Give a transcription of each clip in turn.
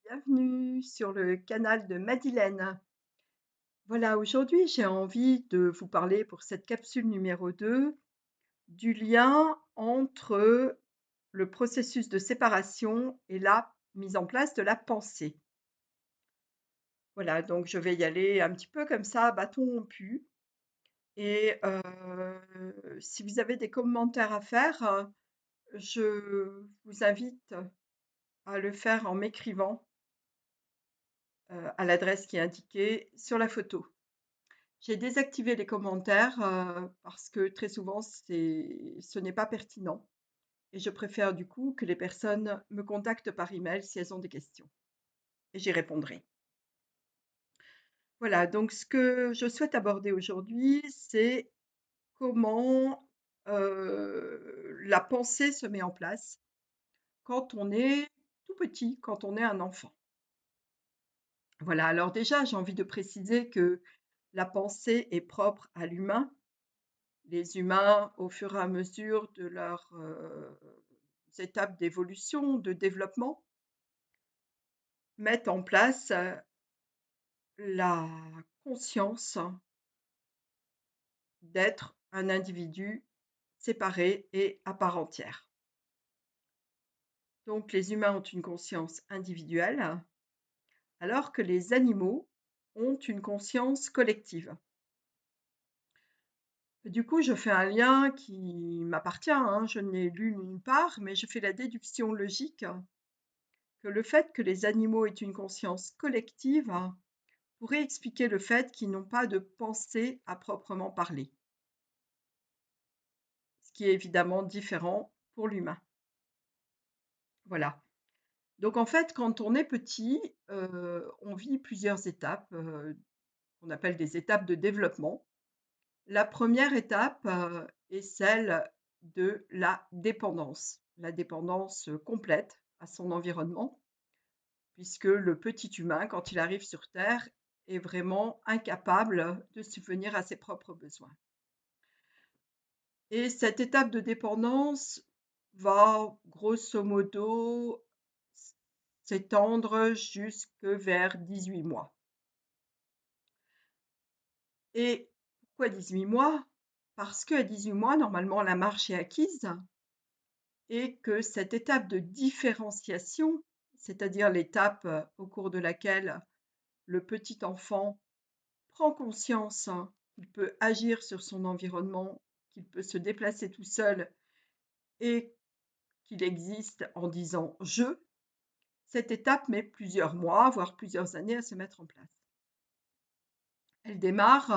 Bienvenue sur le canal de Madeleine. Voilà, aujourd'hui j'ai envie de vous parler pour cette capsule numéro 2 du lien entre le processus de séparation et la mise en place de la pensée. Voilà, donc je vais y aller un petit peu comme ça, à bâton rompu. Et si vous avez des commentaires à faire, je vous invite à le faire en m'écrivant à l'adresse qui est indiquée sur la photo. J'ai désactivé les commentaires, parce que très souvent ce n'est pas pertinent et je préfère du coup que les personnes me contactent par email si elles ont des questions et j'y répondrai. Voilà, donc ce que je souhaite aborder aujourd'hui, c'est comment, la pensée se met en place quand on est tout petit, quand on est un enfant. Voilà, alors déjà, j'ai envie de préciser que la pensée est propre à l'humain. Les humains, au fur et à mesure de leurs étapes d'évolution, de développement, mettent en place la conscience d'être un individu séparé et à part entière. Donc les humains ont une conscience individuelle, alors que les animaux ont une conscience collective. Du coup, je fais un lien qui m'appartient, hein, je n'ai lu nulle part, mais je fais la déduction logique que le fait que les animaux aient une conscience collective pourrait expliquer le fait qu'ils n'ont pas de pensée à proprement parler, ce qui est évidemment différent pour l'humain. Voilà. Donc en fait, quand on est petit, on vit plusieurs étapes qu'on appelle des étapes de développement. La première étape est celle de la dépendance complète à son environnement, puisque le petit humain, quand il arrive sur Terre, est vraiment incapable de subvenir à ses propres besoins. Et cette étape de dépendance va grosso modo s'étendre jusque vers 18 mois. Et pourquoi 18 mois? Parce qu'à 18 mois, normalement, la marche est acquise et que cette étape de différenciation, c'est-à-dire l'étape au cours de laquelle le petit enfant prend conscience qu'il peut agir sur son environnement, qu'il peut se déplacer tout seul et qu'il existe en disant je, cette étape met plusieurs mois, voire plusieurs années à se mettre en place. Elle démarre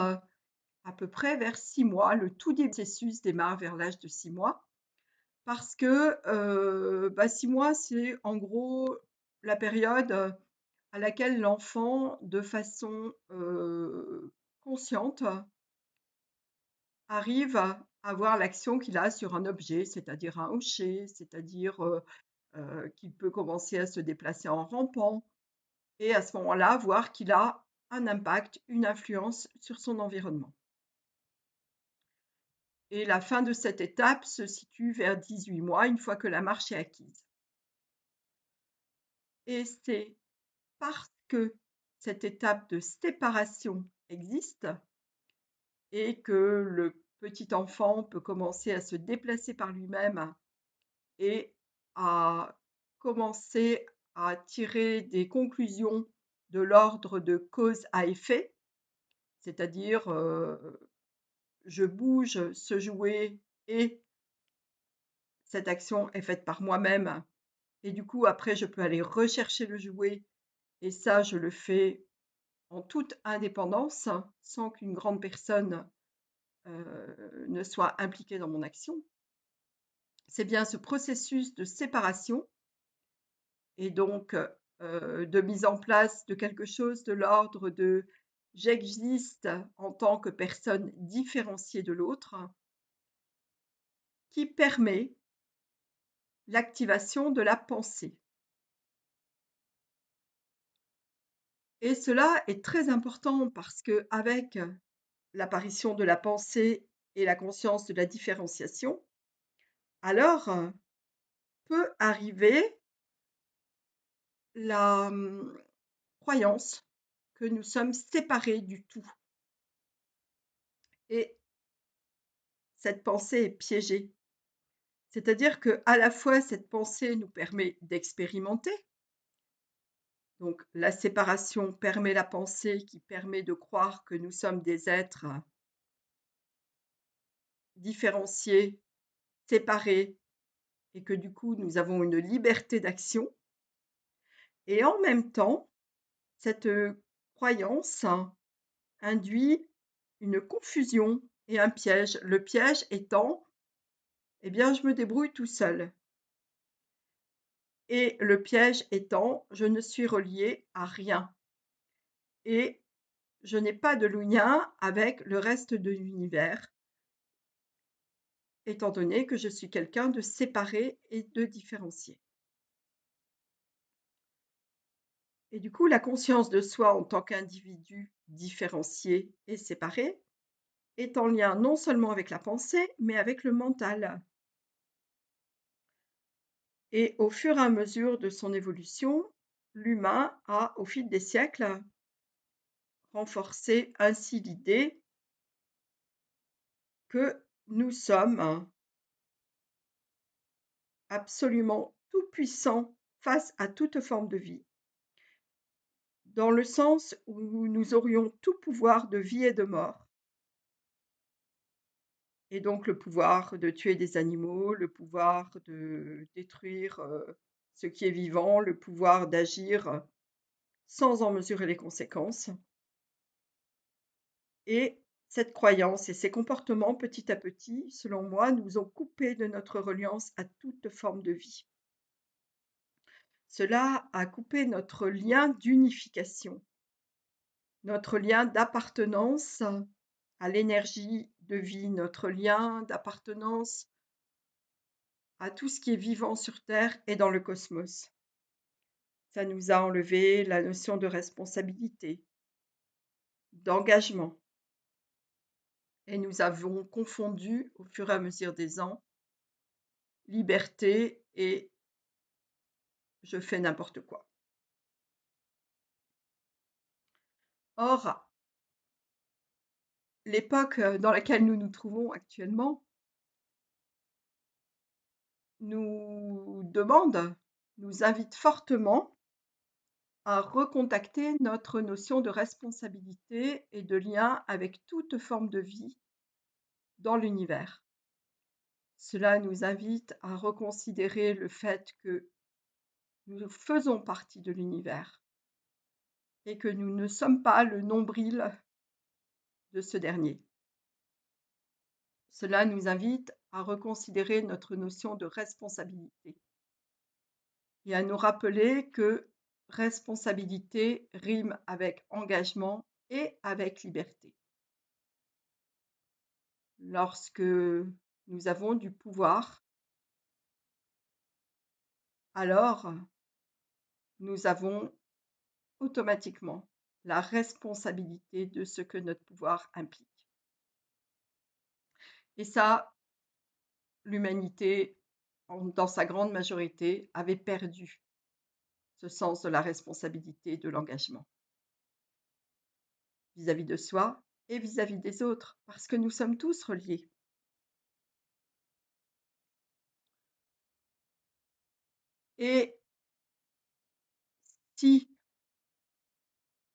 à peu près vers 6 mois. Le tout début du processus démarre vers l'âge de 6 mois parce que 6 mois, c'est en gros la période à laquelle l'enfant, de façon consciente, arrive à voir l'action qu'il a sur un objet, c'est-à-dire un hocher, c'est-à-dire qu'il peut commencer à se déplacer en rampant et à ce moment-là, voir qu'il a un impact, une influence sur son environnement. Et la fin de cette étape se situe vers 18 mois, une fois que la marche est acquise. Et c'est parce que cette étape de séparation existe et que le petit enfant peut commencer à se déplacer par lui-même et à commencer à tirer des conclusions de l'ordre de cause à effet, c'est-à-dire je bouge ce jouet et cette action est faite par moi-même et du coup après je peux aller rechercher le jouet et ça je le fais en toute indépendance sans qu'une grande personne ne soit impliquée dans mon action. C'est bien ce processus de séparation et donc de mise en place de quelque chose de l'ordre de j'existe en tant que personne différenciée de l'autre qui permet l'activation de la pensée. Et cela est très important parce que avec l'apparition de la pensée et la conscience de la différenciation, alors peut arriver la croyance que nous sommes séparés du tout. Et cette pensée est piégée. C'est-à-dire qu'à la fois, cette pensée nous permet d'expérimenter. Donc, la séparation permet la pensée qui permet de croire que nous sommes des êtres différenciés, séparés, et que du coup, nous avons une liberté d'action. Et en même temps, cette croyance induit une confusion et un piège. Le piège étant, eh bien, je me débrouille tout seul. Et le piège étant, je ne suis relié à rien. Et je n'ai pas de lien avec le reste de l'univers, étant donné que je suis quelqu'un de séparé et de différencié. Et du coup, la conscience de soi en tant qu'individu différencié et séparé est en lien non seulement avec la pensée, mais avec le mental. Et au fur et à mesure de son évolution, l'humain a, au fil des siècles, renforcé ainsi l'idée que nous sommes absolument tout-puissants face à toute forme de vie, dans le sens où nous aurions tout pouvoir de vie et de mort, et donc le pouvoir de tuer des animaux, le pouvoir de détruire ce qui est vivant, le pouvoir d'agir sans en mesurer les conséquences. Et cette croyance et ces comportements, petit à petit, selon moi, nous ont coupé de notre reliance à toute forme de vie. Cela a coupé notre lien d'unification, notre lien d'appartenance à l'énergie de vie, notre lien d'appartenance à tout ce qui est vivant sur Terre et dans le cosmos. Ça nous a enlevé la notion de responsabilité, d'engagement. Et nous avons confondu, au fur et à mesure des ans, liberté et je fais n'importe quoi. Or, l'époque dans laquelle nous nous trouvons actuellement nous demande, nous invite fortement à recontacter notre notion de responsabilité et de lien avec toute forme de vie dans l'univers. Cela nous invite à reconsidérer le fait que nous faisons partie de l'univers et que nous ne sommes pas le nombril de ce dernier. Cela nous invite à reconsidérer notre notion de responsabilité et à nous rappeler que responsabilité rime avec engagement et avec liberté. Lorsque nous avons du pouvoir, alors nous avons automatiquement la responsabilité de ce que notre pouvoir implique. Et ça, l'humanité, dans sa grande majorité, avait perdu ce sens de la responsabilité et de l'engagement vis-à-vis de soi et vis-à-vis des autres, parce que nous sommes tous reliés. Et si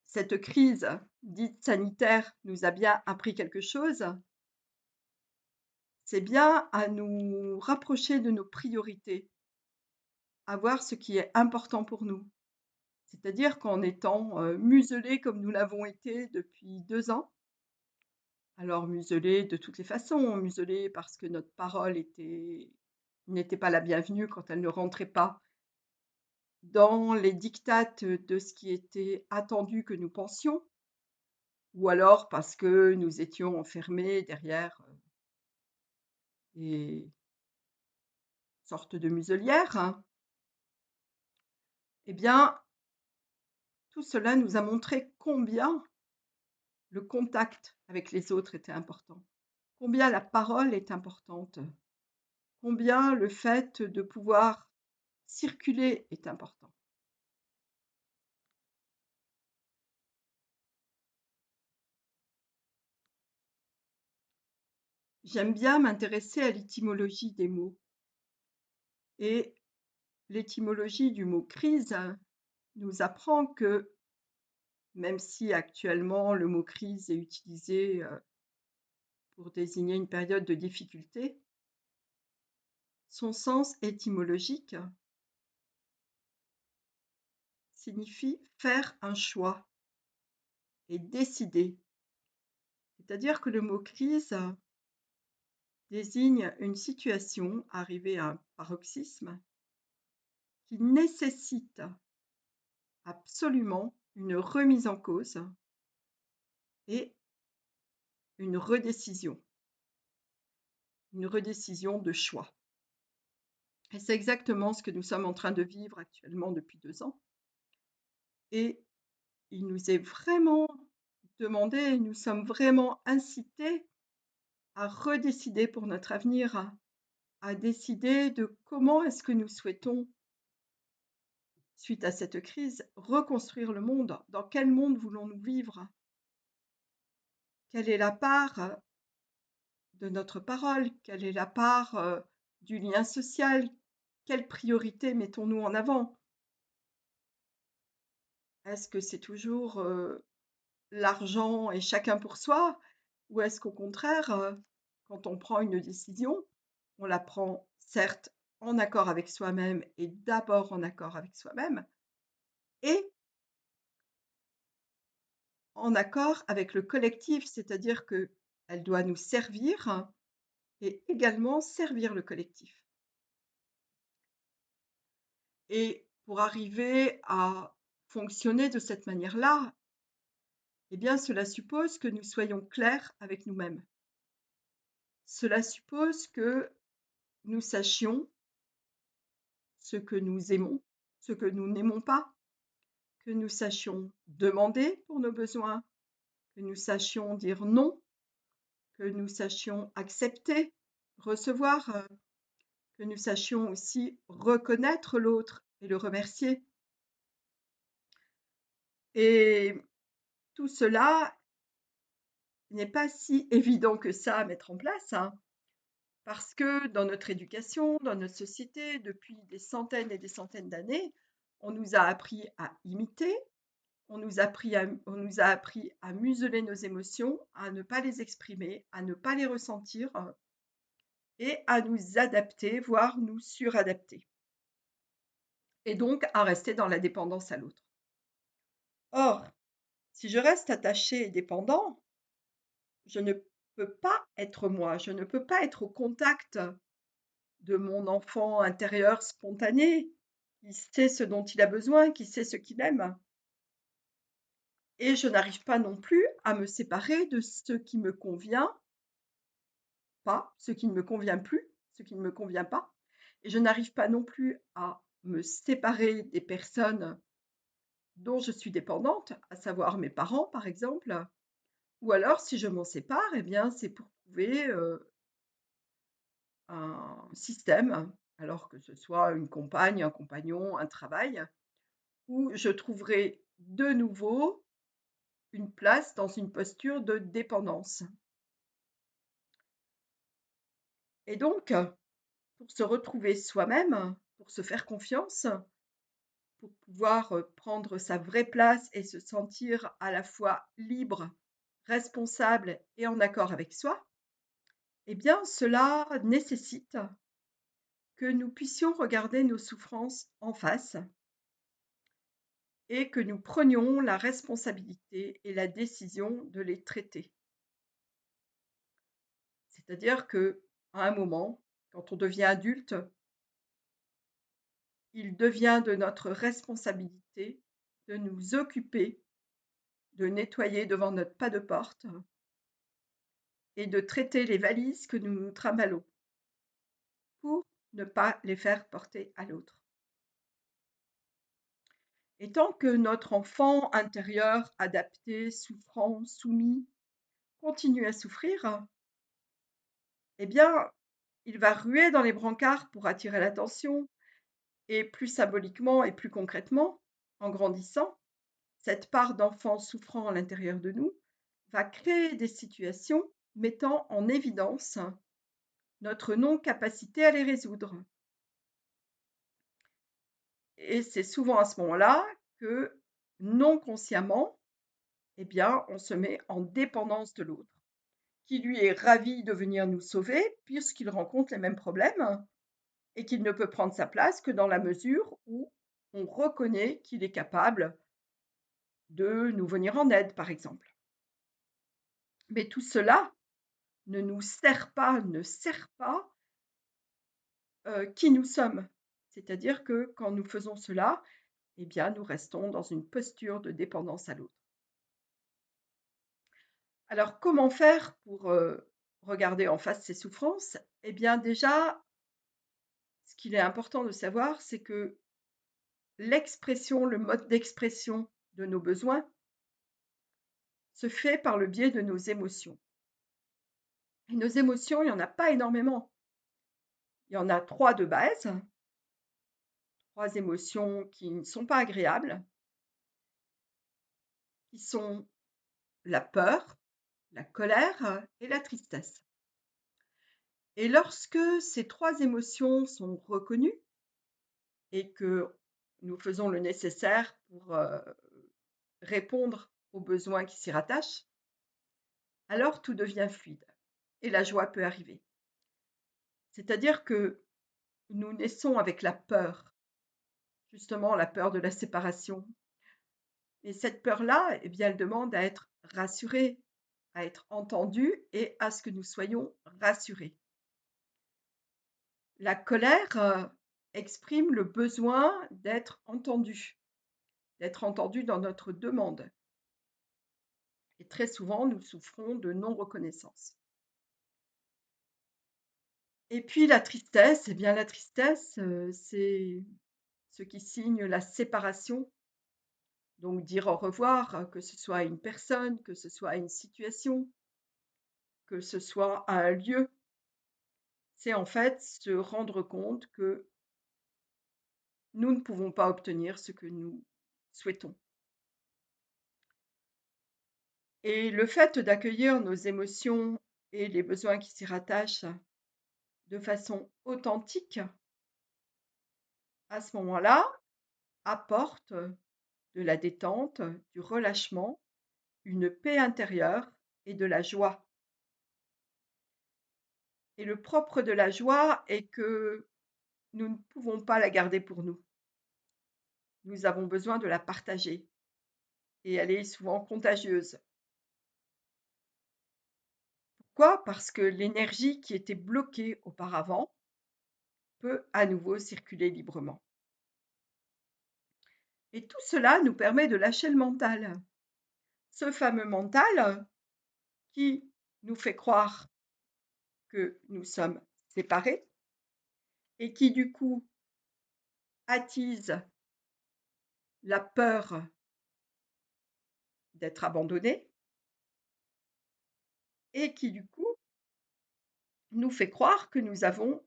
cette crise dite sanitaire nous a bien appris quelque chose, c'est bien à nous rapprocher de nos priorités, à voir ce qui est important pour nous. C'est-à-dire qu'en étant muselés comme nous l'avons été depuis 2 ans, alors muselés de toutes les façons, muselés parce que notre parole n'était pas la bienvenue quand elle ne rentrait pas dans les diktats de ce qui était attendu que nous pensions, ou alors parce que nous étions enfermés derrière des sortes de muselières, hein. Eh bien, tout cela nous a montré combien le contact avec les autres était important, combien la parole est importante, combien le fait de pouvoir circuler est important. J'aime bien m'intéresser à l'étymologie des mots. Et l'étymologie du mot crise nous apprend que, même si actuellement le mot crise est utilisé pour désigner une période de difficulté, son sens étymologique signifie faire un choix et décider. C'est-à-dire que le mot crise désigne une situation arrivée à un paroxysme qui nécessite absolument une remise en cause et une redécision de choix. Et c'est exactement ce que nous sommes en train de vivre actuellement depuis 2 ans. Et il nous est vraiment demandé, nous sommes vraiment incités à redécider pour notre avenir, à décider de comment est-ce que nous souhaitons, suite à cette crise, reconstruire le monde. Dans quel monde voulons-nous vivre? Quelle est la part de notre parole? Quelle est la part du lien social? Quelles priorités mettons-nous en avant? Est-ce que c'est toujours l'argent et chacun pour soi? Ou est-ce qu'au contraire, quand on prend une décision, on la prend certes en accord avec soi-même et d'abord en accord avec soi-même et en accord avec le collectif, c'est-à-dire qu'elle doit nous servir et également servir le collectif. Et pour arriver à fonctionner de cette manière-là, eh bien, cela suppose que nous soyons clairs avec nous-mêmes. Cela suppose que nous sachions ce que nous aimons, ce que nous n'aimons pas, que nous sachions demander pour nos besoins, que nous sachions dire non, que nous sachions accepter, recevoir, que nous sachions aussi reconnaître l'autre et le remercier. Et tout cela n'est pas si évident que ça à mettre en place, parce que dans notre éducation, dans notre société, depuis des centaines et des centaines d'années, on nous a appris à imiter, on nous a appris à museler nos émotions, à ne pas les exprimer, à ne pas les ressentir et à nous adapter, voire nous suradapter. Et donc à rester dans la dépendance à l'autre. Or, si je reste attaché et dépendant, je ne peux pas être moi, je ne peux pas être au contact de mon enfant intérieur spontané, qui sait ce dont il a besoin, qui sait ce qu'il aime. Et je n'arrive pas non plus à me séparer de ce qui me convient pas, ce qui ne me convient plus, ce qui ne me convient pas. Et je n'arrive pas non plus à me séparer des personnes dont je suis dépendante, à savoir mes parents par exemple. Ou alors si je m'en sépare, eh bien c'est pour trouver un système, alors que ce soit une compagne, un compagnon, un travail, où je trouverai de nouveau une place dans une posture de dépendance. Et donc, pour se retrouver soi-même, pour se faire confiance, pour pouvoir prendre sa vraie place et se sentir à la fois libre, responsable et en accord avec soi, eh bien, cela nécessite que nous puissions regarder nos souffrances en face et que nous prenions la responsabilité et la décision de les traiter. C'est-à-dire qu'à un moment, quand on devient adulte, il devient de notre responsabilité de nous occuper, de nettoyer devant notre pas de porte et de traiter les valises que nous nous trimballons pour ne pas les faire porter à l'autre. Et tant que notre enfant intérieur, adapté, souffrant, soumis, continue à souffrir, eh bien, il va ruer dans les brancards pour attirer l'attention et plus symboliquement et plus concrètement, en grandissant, cette part d'enfant souffrant à l'intérieur de nous va créer des situations mettant en évidence notre non-capacité à les résoudre. Et c'est souvent à ce moment-là que, non consciemment, eh bien, on se met en dépendance de l'autre, qui lui est ravi de venir nous sauver puisqu'il rencontre les mêmes problèmes et qu'il ne peut prendre sa place que dans la mesure où on reconnaît qu'il est capable de nous venir en aide, par exemple. Mais tout cela ne sert pas qui nous sommes. C'est-à-dire que quand nous faisons cela, eh bien, nous restons dans une posture de dépendance à l'autre. Alors, comment faire pour regarder en face ces souffrances? Eh bien, déjà, ce qu'il est important de savoir, c'est que l'expression, le mode d'expression de nos besoins se fait par le biais de nos émotions. Et nos émotions, il n'y en a pas énormément. Il y en a 3 de base, 3 émotions qui ne sont pas agréables, qui sont la peur, la colère et la tristesse. Et lorsque ces 3 émotions sont reconnues et que nous faisons le nécessaire pour répondre aux besoins qui s'y rattachent, alors tout devient fluide et la joie peut arriver. C'est-à-dire que nous naissons avec la peur, justement la peur de la séparation. Et cette peur-là, eh bien, elle demande à être rassurée, à être entendue et à ce que nous soyons rassurés. La colère exprime le besoin d'être entendu dans notre demande. Et très souvent, nous souffrons de non-reconnaissance. Et puis la tristesse, eh bien la tristesse, c'est ce qui signe la séparation. Donc dire au revoir, que ce soit à une personne, que ce soit à une situation, que ce soit à un lieu, c'est en fait se rendre compte que nous ne pouvons pas obtenir ce que nous souhaitons. Et le fait d'accueillir nos émotions et les besoins qui s'y rattachent de façon authentique, à ce moment-là, apporte de la détente, du relâchement, une paix intérieure et de la joie. Et le propre de la joie est que nous ne pouvons pas la garder pour nous. Nous avons besoin de la partager et elle est souvent contagieuse. Pourquoi? Parce que l'énergie qui était bloquée auparavant peut à nouveau circuler librement. Et tout cela nous permet de lâcher le mental. Ce fameux mental qui nous fait croire que nous sommes séparés et qui du coup attise la peur d'être abandonné et qui du coup nous fait croire que nous avons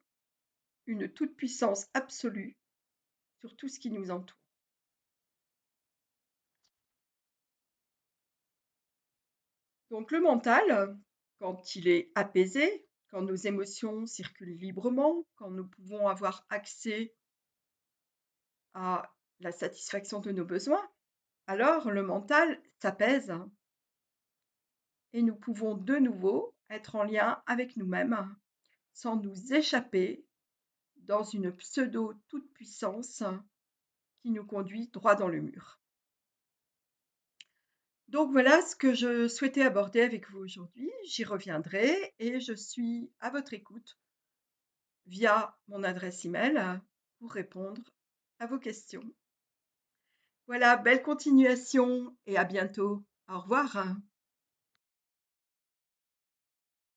une toute-puissance absolue sur tout ce qui nous entoure. Donc le mental, quand il est apaisé, quand nos émotions circulent librement, quand nous pouvons avoir accès à la satisfaction de nos besoins, alors le mental s'apaise et nous pouvons de nouveau être en lien avec nous-mêmes sans nous échapper dans une pseudo toute-puissance qui nous conduit droit dans le mur. Donc voilà ce que je souhaitais aborder avec vous aujourd'hui. J'y reviendrai et je suis à votre écoute via mon adresse email pour répondre à vos questions. Voilà, belle continuation et à bientôt. Au revoir.